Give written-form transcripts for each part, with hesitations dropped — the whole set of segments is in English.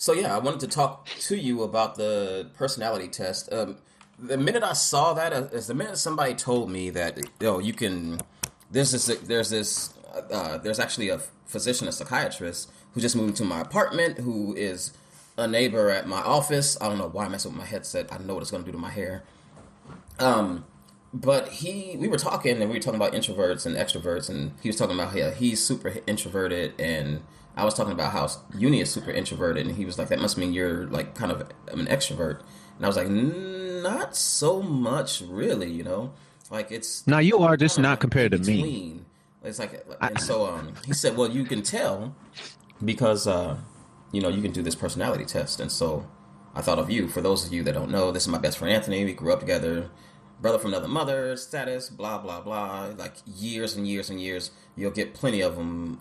So yeah, I wanted to talk to you about the personality test. The minute I saw that, as the minute somebody told me that, you can, there's actually a physician, a psychiatrist who just moved into my apartment, who is a neighbor at my office. I don't know why I'm messing with my headset. I know what it's going to do to my hair. Um, but we were talking, and we were talking about introverts and extroverts, and he was talking about, yeah, he's super introverted, and I was talking about how Uni is super introverted, and he was like, that must mean you're like kind of an extrovert, and I was like, Not so much, really, like it's Now you are kind just of not like in compared to me. between. It's like, and I, so he said, well, you can tell because you can do this personality test, and so I thought of you. For those of you that don't know, this is my best friend Anthony. We grew up together, brother from another mother, status, blah blah blah. Like years and years and years. You'll get plenty of them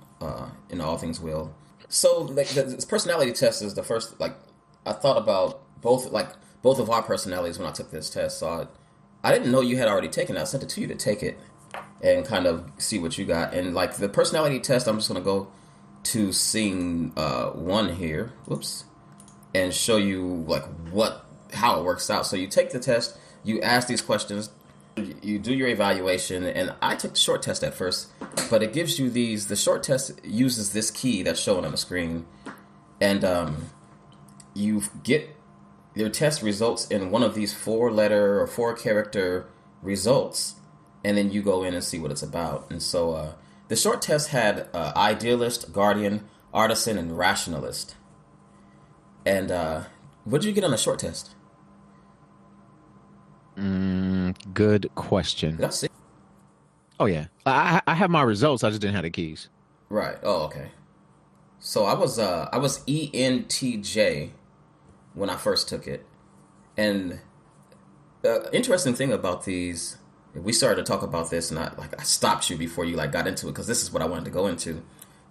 in All Things Will. So like this personality test is the first. Like I thought about both of our personalities when I took this test. So I didn't know you had already taken it. I sent it to you to take it and kind of see what you got. And like the personality test, I'm just gonna go to scene one here. Whoops. And show you like how it works out. So you take the test, you ask these questions, you do your evaluation, and I took the short test at first, but it gives you these. The short test uses this key that's shown on the screen, and you get your test results in one of these 4-letter or 4-character results, and then you go in and see what it's about. And so the short test had idealist, guardian, artisan, and rationalist. And what did you get on the short test? Good question. Did I see? Oh yeah, I have my results. I just didn't have the keys. Right. Oh, okay. So I was ENTJ when I first took it, and the interesting thing about these, we started to talk about this, and I stopped you before you like got into it because this is what I wanted to go into.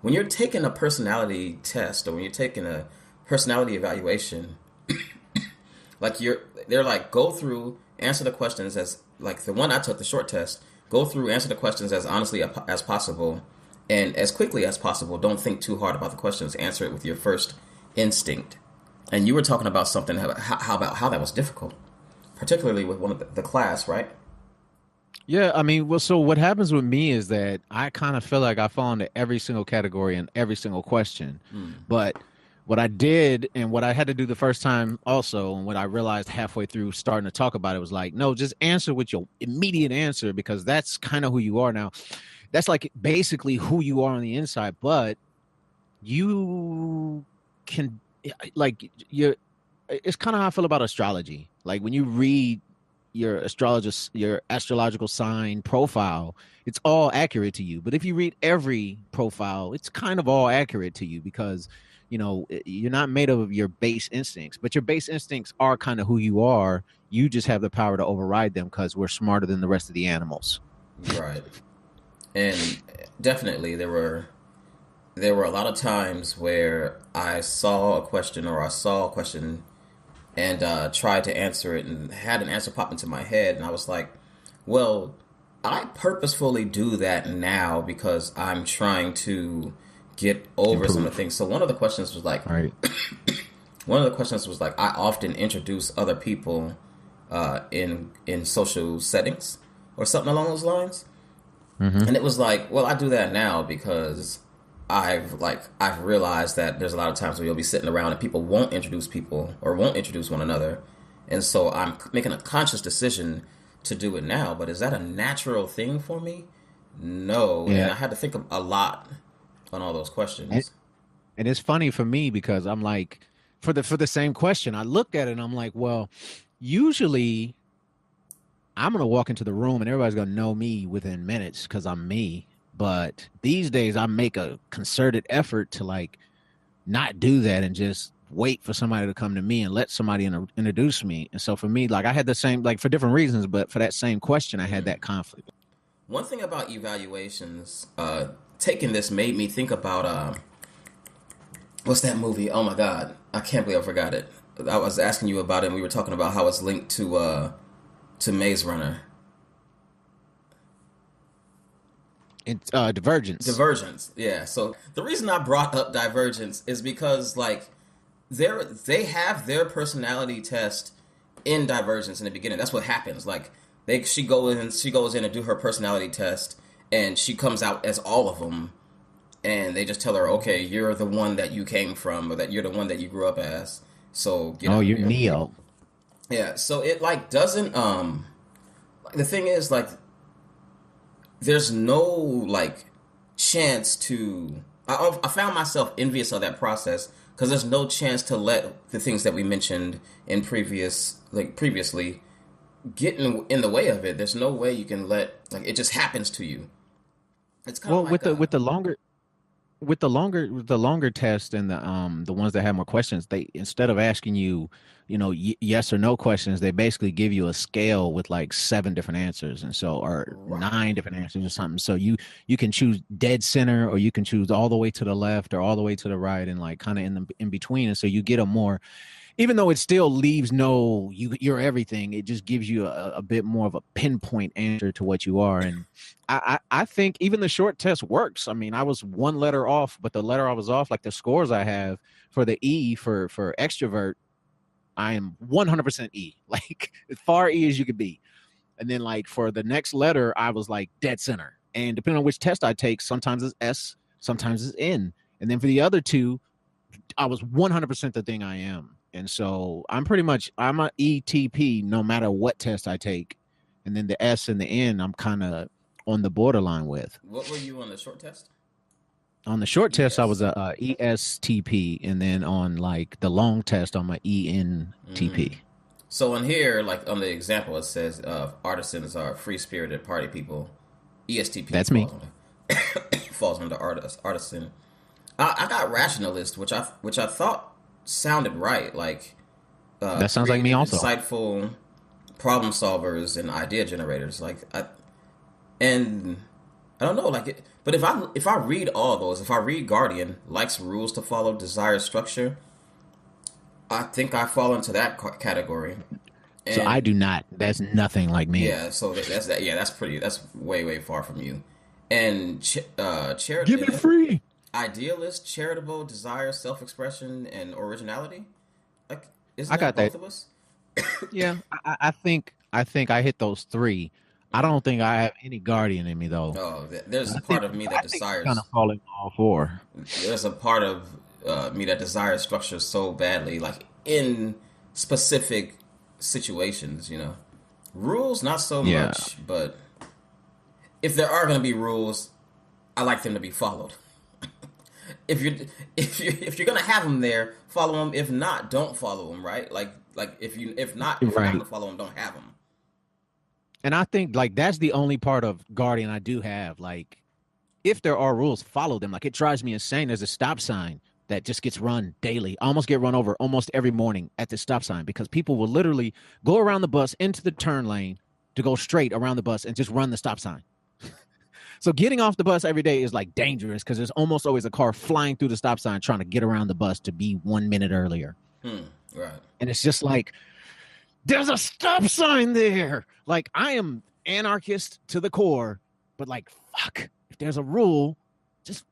When you're taking a personality test or when you're taking a personality evaluation, like they're like go through, answer the questions as like the one I took, the short test. Go through, answer the questions as honestly as possible, and as quickly as possible. Don't think too hard about the questions. Answer it with your first instinct. And you were talking about something about how that was difficult, particularly with one of the class, right? Yeah, I mean, well, so what happens with me is that I kind of feel like I fall into every single category and every single question. Hmm. But what I did and what I had to do the first time also, and what I realized halfway through starting to talk about it was like, no, just answer with your immediate answer because that's kind of who you are now. That's like basically who you are on the inside, but you can like you're it's kind of how I feel about astrology. Like when you read your astrological sign profile, it's all accurate to you. But if you read every profile, it's kind of all accurate to you because you're not made of your base instincts, but your base instincts are kind of who you are. You just have the power to override them because we're smarter than the rest of the animals. Right. And definitely there were a lot of times where I saw a question or I saw a question and tried to answer it and had an answer pop into my head, and I was like, well, I purposefully do that now because I'm trying to get over some of the Improve. things. So Right. one of the questions was like, I often introduce other people in social settings or something along those lines. Mm-hmm. And it was like, well, I do that now because I've realized that there's a lot of times where you'll be sitting around and people won't introduce people or won't introduce one another, and so I'm making a conscious decision to do it now. But is that a natural thing for me? No, and Yeah. I had to think a lot on all those And, questions. and it's funny for me because I'm like, for the same question, I looked at it and I'm like, well, usually I'm gonna walk into the room and everybody's gonna know me within minutes because I'm me. But these days, I make a concerted effort to like not do that and just wait for somebody to come to me and let somebody introduce me. And so for me, like I had the same, like for different reasons, but for that same question, I had Hmm. that conflict. One thing about evaluations, taking this made me think about what's that movie? Oh my god, I can't believe I forgot it. I was asking you about it, and we were talking about how it's linked to Maze Runner. It's divergence. Divergence, yeah. So the reason I brought up Divergence is because like they have their personality test in Divergence in the beginning. That's what happens. Like she goes in and do her personality test, and she comes out as all of them, and they just tell her, okay, you're the one that you came from, or that you're the one that you grew up as. So get Oh, out of you're here. Neo. Yeah. So it like doesn't like, the thing is like there's no like chance to. I found myself envious of that process because there's no chance to let the things that we mentioned in previously get in the way of it. There's no way you can let like it just happens to you. It's kind of Well, like with the longer test and the ones that have more questions, they instead of asking you, yes or no questions, they basically give you a scale with like seven different answers, and so or right. nine different answers or something. So you can choose dead center, or you can choose all the way to the left or all the way to the right, and like kind of in between. And so you get a more, even though it still leaves no you're everything, it just gives you a bit more of a pinpoint answer to what you are. And I think even the short test works. I mean, I was one letter off, but the letter I was off, like the scores I have for the E for extrovert, I am 100% E, like as far E as you could be. And then like for the next letter, I was like dead center. And depending on which test I take, sometimes it's S, sometimes it's N. And then for the other two, I was 100% the thing I am. And so I'm a ETP no matter what test I take. And then the S and the N, I'm kind of on the borderline with. What were you on the short test? On the short test, I was ES. a ESTP. And then on like the long test, I'm a Mm. ENTP. So in here, like on the example, it says artisans are free spirited party people. ESTP That's me. falls under artisan. I got rationalist, which I thought sounded right, like That sounds like me creative, also. insightful problem solvers and idea generators. And I don't know, like it, but if I read all those, if I read Guardian likes rules to follow, desires structure, I think I fall into that category. So I And do not. That's nothing like me. yeah, so that's that. Yeah, that's way way far from you. And Give me free. idealist, charitable, desire, self expression, and originality. Like, isn't I that got that. both of us? Yeah, I think I hit those three. I don't think I have any guardian in me though. Oh, there's a I part think of me that I think I kind of desires. fall in all four. There's a part of me that desires structure so badly, like in specific situations. Rules not so Yeah. much, but if there are going to be rules, I like them to be followed. if you're if you're gonna have them there, follow them. If not, don't follow them. Right? Like if you're not Right. gonna follow them, don't have them. And I think like that's the only part of guardian I do have. Like if there are rules, follow them. Like it drives me insane. There's a stop sign that just gets run daily. I almost get run over almost every morning at the stop sign because people will literally go around the bus into the turn lane to go straight around the bus and just run the stop sign. So getting off the bus every day is like dangerous because there's almost always a car flying through the stop sign trying to get around the bus to be 1 minute earlier. Right. And it's just like, there's a stop sign there. Like I am anarchist to the core, but like, fuck, if there's a rule, just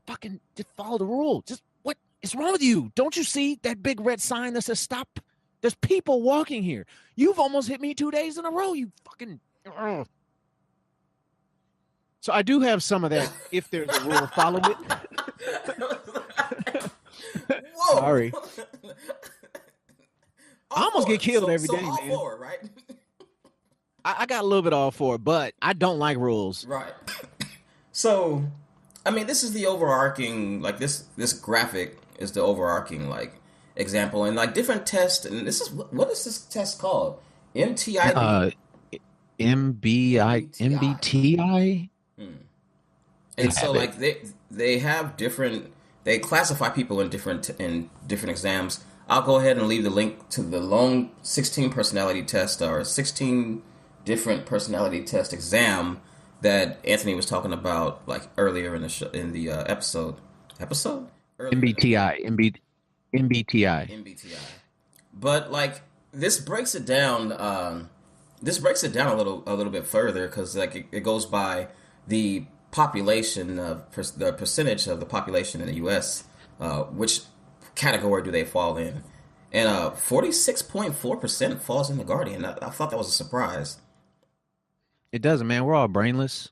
follow the rule. Just what is wrong with you? Don't you see that big red sign that says stop? There's people walking here. You've almost hit me 2 days in a row. You fucking. Ugh. So I do have some of that. If there's a rule, follow it. Whoa. Sorry. I almost get killed every so day, all man. four, right? I got a little bit all for it, but I don't like rules. Right. So, I mean, this is the overarching, like this graphic is the overarching like example, and like different tests. And this is what is this test called? MTIB, Uh, MBTI. MBTI. And I so have it. like they have different, they classify people in different exams. I'll go ahead and leave the link to the long 16 personality test or 16 different personality test exam that Anthony was talking about like earlier in the episode earlier in MBTI. MBTI. MBTI. But like this breaks it down a little bit further because like it goes by the population of the percentage of the population in the U.S. Which category do they fall in? And 46.4% falls in the Guardian. I thought that was a surprise. It doesn't, man. We're all brainless.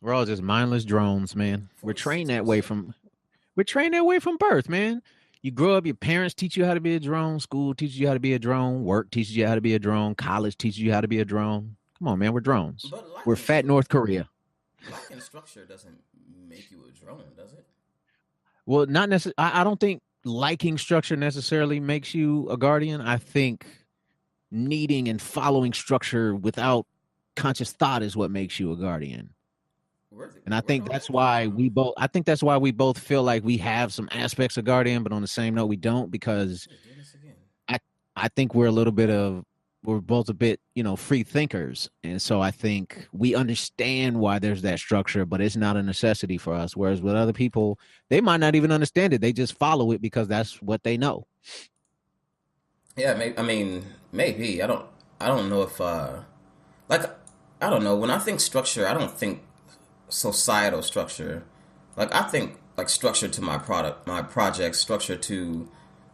We're all just mindless drones, man. We're trained that way 46%. from we're trained that way from birth, man. You grow up, your parents teach you how to be a drone, school teaches you how to be a drone, work teaches you how to be a drone, college teaches you how to be a drone. Come on, man, we're drones. But We're fat North Korea. lacking structure doesn't make you a drone, does it? Well, not necessarily. I don't think liking structure necessarily makes you a guardian. I think needing and following structure without conscious thought is what makes you a guardian. And I Where'd think all that's that come why from? we both I think that's why we both feel like we have some aspects of guardian, but on the same note we don't, because We're doing this again. I I think we're both a bit, free thinkers. And so I think we understand why there's that structure, but it's not a necessity for us. Whereas with other people, they might not even understand it. They just follow it because that's what they know. Yeah, maybe. I mean, maybe. I don't know if. Like, I don't know. When I think structure, I don't think societal structure. Like, I think like structure to my product, my project, structure to,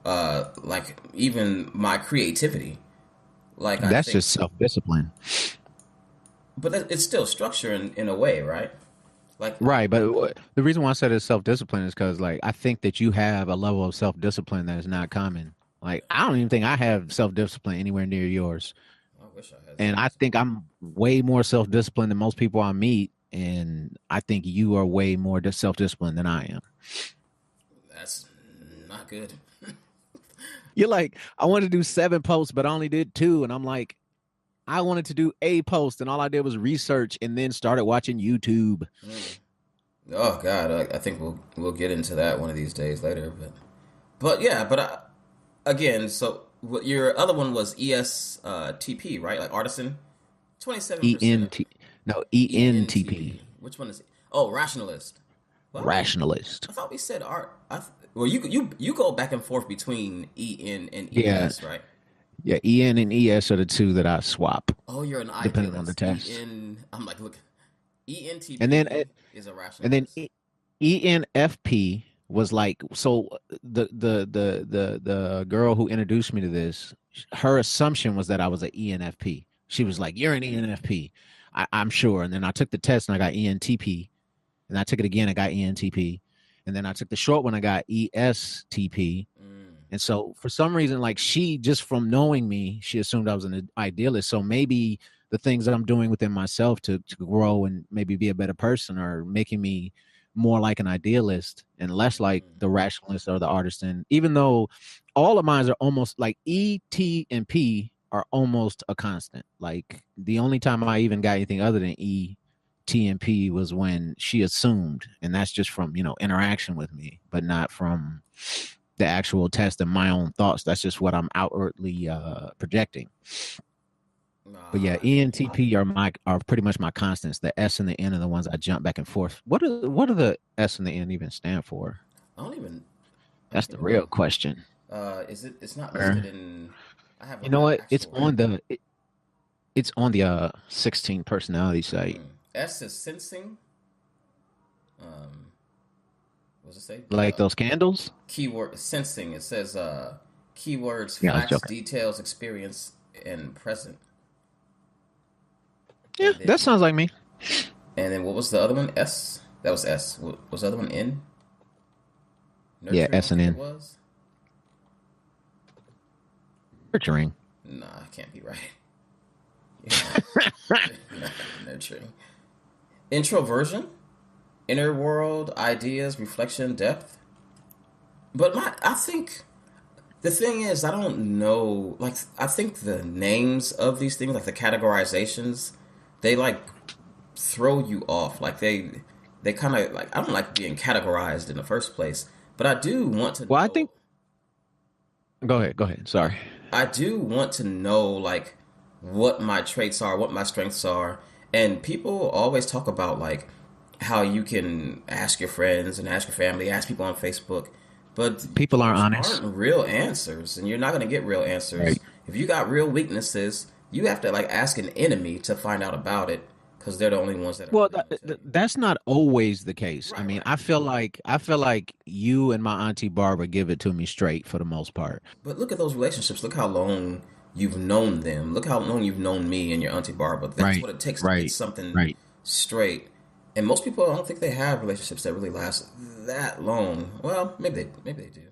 like even my creativity. Like, I That's think, just self-discipline. but it's still structure in a way, right? Like, Right, but the reason why I said it's self-discipline is because, like, I think that you have a level of self-discipline that is not common. Like, I don't even think I have self-discipline anywhere near yours, I wish I had and self I think discipline. I'm way more self-disciplined than most people I meet, and I think you are way more self-disciplined than I am. That's not good. You're like, I wanted to do 7 posts, but I only did two, and I'm like, I wanted to do a post, and all I did was research, and then started watching YouTube. Mm. Oh God, I think we'll get into that one of these days later. But yeah, but again, so what your other one was ESTP, right? Like artisan, 27%. ENT, no, ENTP, ENTP. Which one is it? Oh, rationalist. Well, rationalist. I thought we said art. Well, you go back and forth between EN and Yeah, ES, right? yeah. EN and ES are the two that I swap Oh, you're an depending on the idealist. test. I'm like, look, And then ENTP is a and then rationalist. ENFP was like, so the girl who introduced me to this, her assumption was that I was an ENFP. She was like, "You're an ENFP." I'm sure. And then I took the test and I got ENTP. And I took it again, I got ENTP. And then I took the short one, I got ESTP. Mm. And so for some reason, like, she just from knowing me, she assumed I was an idealist. So maybe the things that I'm doing within myself to grow and maybe be a better person are making me more like an idealist and less like Mm. the rationalist or the artisan, even though all of mine are almost like E, T, and P are almost a constant. Like the only time I even got anything other than E, T, and P was when she assumed, and that's just from, interaction with me, but not from the actual test and my own thoughts. That's just what I'm outwardly projecting. But yeah, Nah, ENTP are pretty much my constants. The S and the N are the ones I jump back and forth. What do the S and the N even stand for? I don't even. I That's don't the even know. real question. Is it? It's not listed Er, in. I have You like know an what? actual. It's on the 16 personality site. S is sensing. Um, what does it say? Like those candles? Keyword sensing. It says keywords, Yeah, I was facts, joking. details, experience, and present. Yeah, And that then sounds like me. what was the other one? S. That was S. What was the other one? N. Yeah, Nurturing. I S and think it N. was. Nurturing. Nah, I can't be right. You're not nurturing. Introversion. Inner world, ideas, reflection, depth. But I think the thing is, I don't know. Like, I think the names of these things, like the categorizations, they like throw you off. Like they kind of like I don't like being categorized in the first place, but I do want to Well, I know. think. Go ahead. Go ahead. Sorry. I do want to know like what my traits are, what my strengths are, and people always talk about like how you can ask your friends and ask your family, ask people on Facebook, but People are those honest. aren't real answers, and you're not going to get real answers. Right. If you got real weaknesses, you have to like ask an enemy to find out about it, because they're the only ones that are Well, really going to tell you. that's not always the case. I Right, mean, right. I feel like you and my auntie Barbara give it to me straight for the most part. But look at those relationships. Look how long you've known them. Look how long you've known me and your auntie Barbara. That's Right, what it takes to get right, something right. straight. And most people, I don't think they have relationships that really last that long. Well, maybe they do.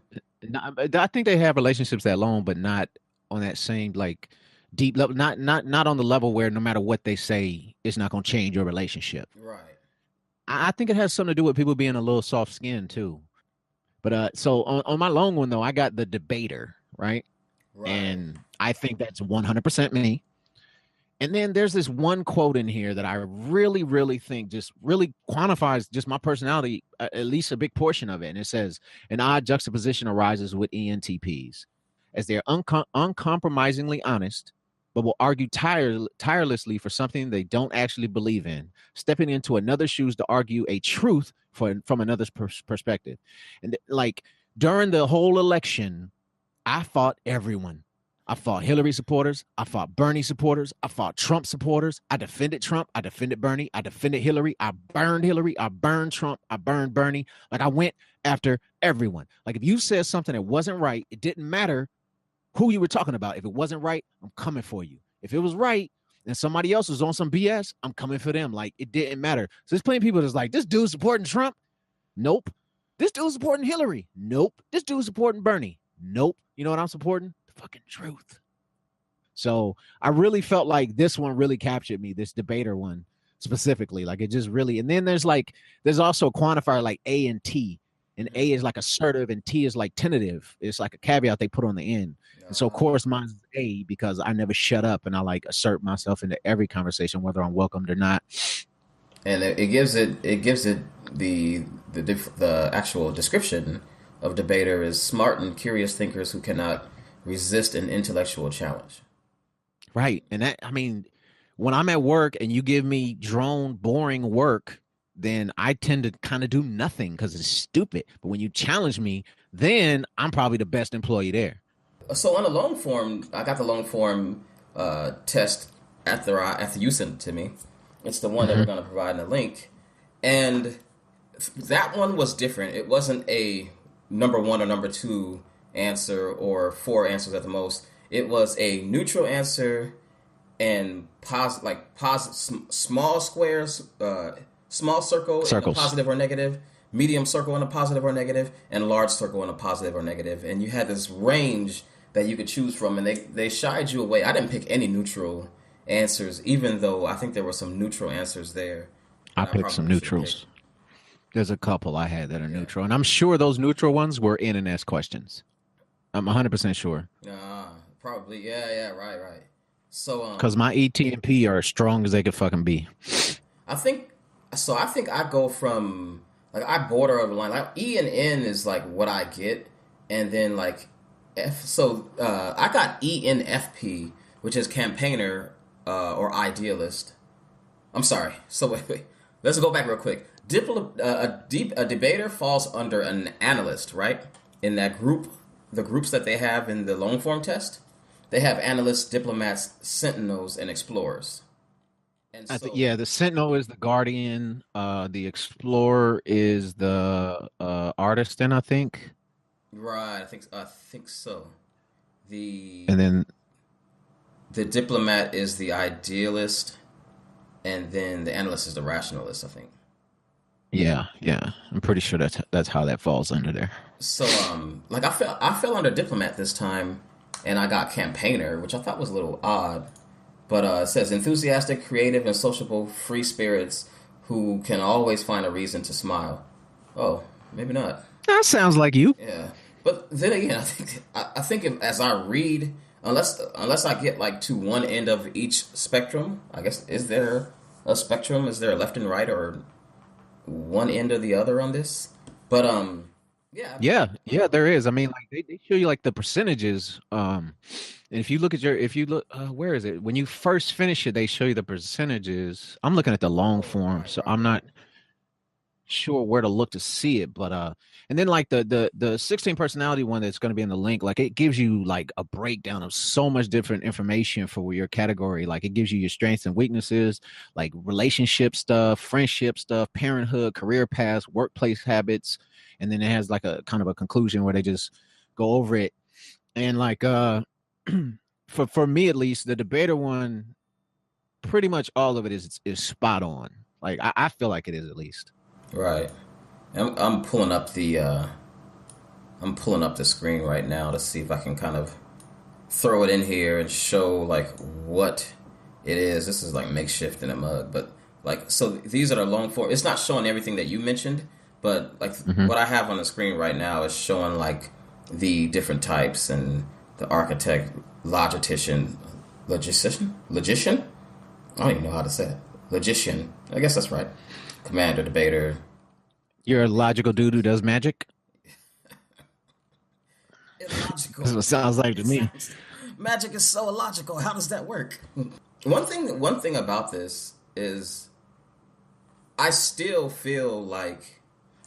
I think they have relationships that long, but not on that same like deep level. Not on the level where no matter what they say, it's not going to change your relationship. Right, I think it has something to do with people being a little soft skinned too. But so on my long one though, I got the debater, right? right. And I think that's 100% me. And then there's this one quote in here that I really, really think just really quantifies just my personality, at least a big portion of it. And it says, an odd juxtaposition arises with ENTPs as they're uncompromisingly honest, but will argue tirelessly for something they don't actually believe in, stepping into another's shoes to argue a truth from another's perspective. And like during the whole election, I fought everyone. I fought Hillary supporters. I fought Bernie supporters. I fought Trump supporters. I defended Trump. I defended Bernie. I defended Hillary. I burned Hillary. I burned Trump. I burned Bernie. Like I went after everyone. Like if you said something that wasn't right, it didn't matter who you were talking about. If it wasn't right, I'm coming for you. If it was right and somebody else was on some BS, I'm coming for them. Like it didn't matter. So there's plenty of people that's like, this dude supporting Trump. Nope. This dude supporting Hillary. Nope. This dude supporting Bernie. Nope. You know what I'm supporting? The fucking truth. So I really felt like this one really captured me, this debater one specifically. Like it just really, and then there's also a quantifier like A and T. And A is like assertive and T is like tentative. It's like a caveat they put on the end. And so of Uh, course mine's A because I never shut up and I like assert myself into every conversation, whether I'm welcomed or not. and it gives it the actual description of debater is smart and curious thinkers who cannot resist an intellectual challenge. Right. And that, I mean, when I'm at work and you give me drone boring work, then I tend to kind of do nothing because it's stupid. But when you challenge me, then I'm probably the best employee there. So on the long form, I got the long form test after you sent it to me. It's the one that we're Mm-hmm. going to provide in the link, and that one was different. It wasn't a number one or number two answer or four answers at the most. It was a neutral answer and small squares, small circle in a Circles. positive or negative, medium circle in a positive or negative, and large circle in a positive or negative. And you had this range that you could choose from, and they shied you away. I didn't pick any neutral answers, even though I think there were some neutral answers there I that I picked some probably should have picked. neutrals. There's a couple I had that are Yeah. neutral. And I'm sure those neutral ones were N and S questions. I'm 100% sure. Probably. Yeah, yeah, right, right. So, Because my ET and P are as strong as they could fucking be. I think I think I go from like I border over the line. Like E and N is like what I get, and then like F. So I got ENFP, which is campaigner or idealist. I'm sorry. So wait. Let's go back real quick. A debater falls under an analyst, right? In that group, the groups that they have in the long form test, they have analysts, diplomats, sentinels, and explorers. And so Yeah, the Sentinel is the Guardian. The Explorer is the Artisan, I think. right, I think so. The And then the diplomat is the idealist, and then the analyst is the rationalist. I think. yeah, yeah, I'm pretty sure that's how that falls under there. So like I fell under diplomat this time, and I got campaigner, which I thought was a little odd. But it says enthusiastic, creative, and sociable free spirits who can always find a reason to smile. Oh, maybe not. That sounds like you. Yeah, but then again, I think as I read, unless I get like to one end of each spectrum, I guess is there a spectrum? Is there a left and right, or one end or the other on this? But yeah, Yeah, yeah, there is. I mean, like they show you like the percentages. And if you look at if you look, where is it? When you first finish it, they show you the percentages. I'm looking at the long oh form, right, so right, I'm right. not. sure where to look to see it, but and then like the 16 personality one that's going to be in the link, like it gives you like a breakdown of so much different information for your category. Like it gives you your strengths and weaknesses, like relationship stuff, friendship stuff, parenthood, career paths, workplace habits, and then it has like a kind of a conclusion where they just go over it. And like for me at least, the debater one, pretty much all of it is spot on. Like I feel like it is at least. Right. I'm pulling up the screen right now to see if I can kind of throw it in here and show like what it is. This is like makeshift in a mug, but like so these are the long form. It's not showing everything that you mentioned, but like what I have on the screen right now is showing like the different types and the architect, logistician, logician. I don't even know how to say it. Logician. I guess that's right. Commander, debater. You're a logical dude who does magic. Illogical. That's what it sounds like to me. Magic is so illogical. How does that work? One thing about this is I still feel like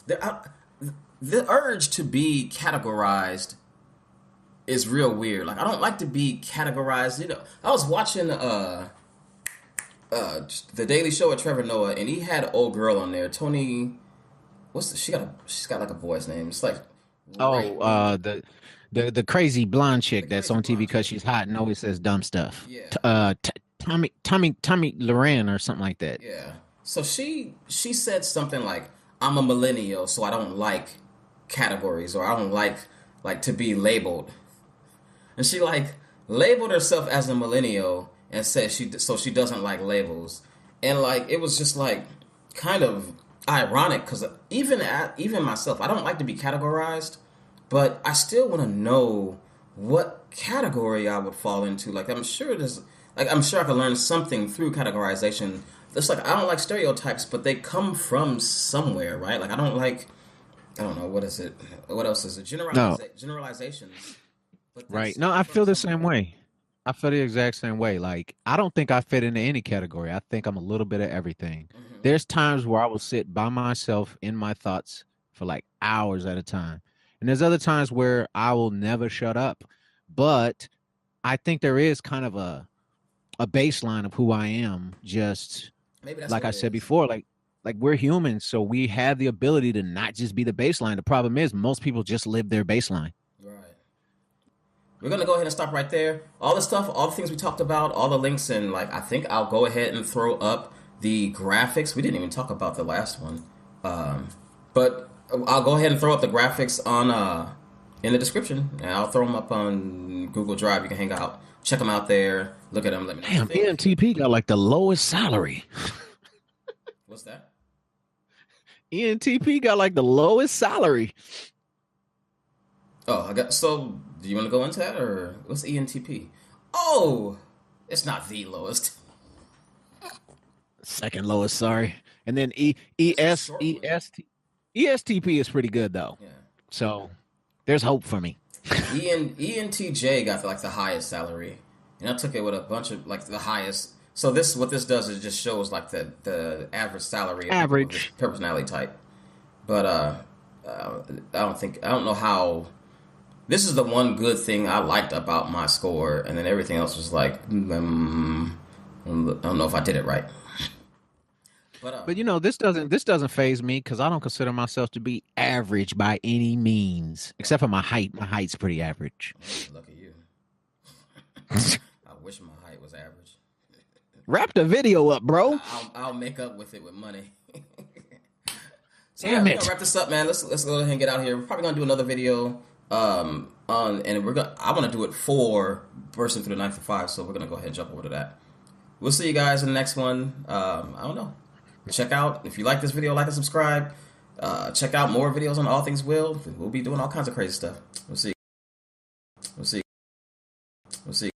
the urge to be categorized is real weird. Like I don't like to be categorized. You know, I was watching the Daily Show with Trevor Noah, and he had an old girl on there, Tony. She's got like a boy's name. It's like the crazy blonde chick that's on TV because chick. she's hot and always says dumb stuff. Yeah. Tommy Loren or something like that. Yeah. So she said something like, "I'm a millennial, so I don't like categories, or I don't like to be labeled." And she like labeled herself as a millennial and said she doesn't like labels. And like it was just like kind of ironic because even myself, I don't like to be categorized, but I still want to know what category I would fall into. Like I'm sure I can learn something through categorization. It's like I don't like stereotypes, but they come from somewhere, right? Like I don't know what is it. What else is it? Generalizations. But Right. No, I feel the same way. I feel the exact same way. Like, I don't think I fit into any category. I think I'm a little bit of everything. Mm-hmm. There's times where I will sit by myself in my thoughts for like hours at a time. And there's other times where I will never shut up. But I think there is kind of a baseline of who I am. Just Maybe that's like what I it said is. before, like we're humans, so we have the ability to not just be the baseline. The problem is most people just live their baseline. Right. We're gonna go ahead and stop right there. All the stuff, all the things we talked about, all the links, and like I think I'll go ahead and throw up the graphics. We didn't even talk about the last one, but I'll go ahead and throw up the graphics on in the description, and I'll throw them up on Google Drive. You can hang out, check them out there, look at them. Let me know what Damn, you think. ENTP got like the lowest salary. What's that? ENTP got like the lowest salary. Oh, I got. So, do you want to go into that, or what's ENTP? Oh, it's not the lowest. Second lowest, sorry. And then It's a short one. ESTP is pretty good though. Yeah. So there's hope for me. ENTJ got like the highest salary, and I took it with a bunch of like the highest. So what this does is just shows like the average salary of people of this Average. personality type. But I don't know how. This is the one good thing I liked about my score, and then everything else was like, I don't know if I did it right. But you know, this doesn't phase me because I don't consider myself to be average by any means, except for my height. My height's pretty average. Look at you. I wish my height was average. Wrap the video up, bro. I'll make up with it with money. So Damn we're it. gonna wrap this up, man. Let's go ahead and get out of here. We're probably gonna do another video. I want to do it for bursting through the 9 to 5, so we're gonna go ahead and jump over to that. We'll see you guys in the next one. I don't know. Check out if you like this video, like and subscribe. Check out more videos on All Things Will. We'll be doing all kinds of crazy stuff. We'll see. We'll see. We'll see.